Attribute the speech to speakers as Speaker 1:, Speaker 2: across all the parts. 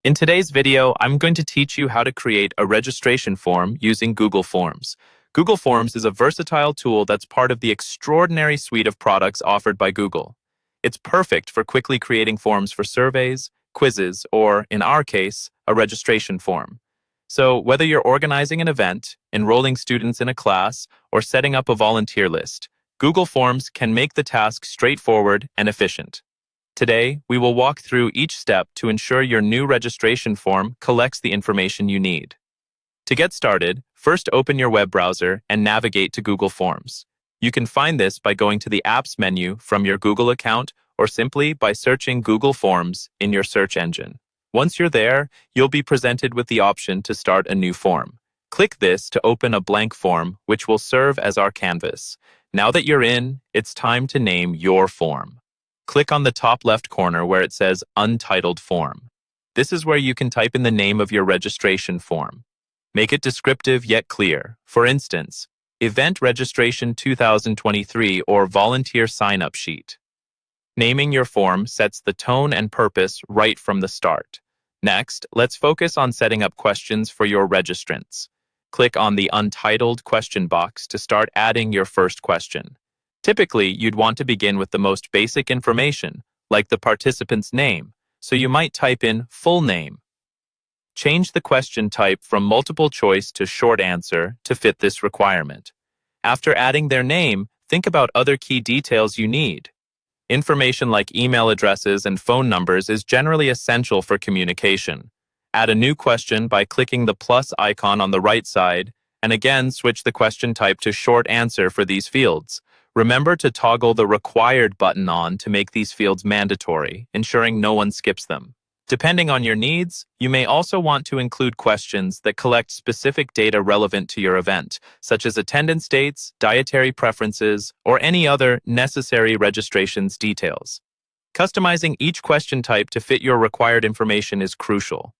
Speaker 1: In today's video, I'm going to teach you how to create a registration form using Google Forms. Google Forms is a versatile tool that's part of the extraordinary suite of products offered by Google. It's perfect for quickly creating forms for surveys, quizzes, or, in our case, a registration form. So, whether you're organizing an event, enrolling students in a class, or setting up a volunteer list, Google Forms can make the task straightforward and efficient. Today, we will walk through each step to ensure your new registration form collects the information you need. To get started, first open your web browser and navigate to Google Forms. You can find this by going to the Apps menu from your Google account or simply by searching Google Forms in your search engine. Once you're there, you'll be presented with the option to start a new form. Click this to open a blank form, which will serve as our canvas. Now that you're in, it's time to name your form. Click on the top left corner where it says Untitled Form. This is where you can type in the name of your registration form. Make it descriptive yet clear. For instance, Event Registration 2023 or Volunteer Sign-Up Sheet. Naming your form sets the tone and purpose right from the start. Next, let's focus on setting up questions for your registrants. Click on the Untitled question box to start adding your first question. Typically, you'd want to begin with the most basic information, like the participant's name, so you might type in full name. Change the question type from multiple choice to short answer to fit this requirement. After adding their name, think about other key details you need. Information like email addresses and phone numbers is generally essential for communication. Add a new question by clicking the plus icon on the right side, and again switch the question type to short answer for these fields. Remember to toggle the required button on to make these fields mandatory, ensuring no one skips them. Depending on your needs, you may also want to include questions that collect specific data relevant to your event, such as attendance dates, dietary preferences, or any other necessary registrations details. Customizing each question type to fit your required information is crucial.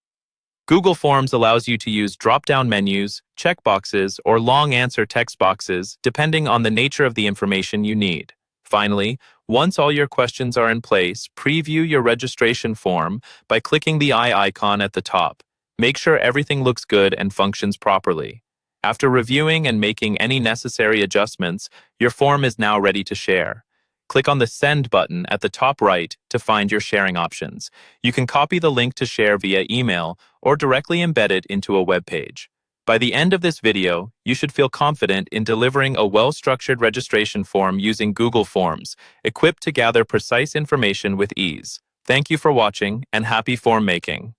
Speaker 1: Google Forms allows you to use drop-down menus, checkboxes, or long answer text boxes, depending on the nature of the information you need. Finally, once all your questions are in place, preview your registration form by clicking the eye icon at the top. Make sure everything looks good and functions properly. After reviewing and making any necessary adjustments, your form is now ready to share. Click on the Send button at the top right to find your sharing options. You can copy the link to share via email or directly embed it into a web page. By the end of this video, you should feel confident in delivering a well-structured registration form using Google Forms, equipped to gather precise information with ease. Thank you for watching and happy form making.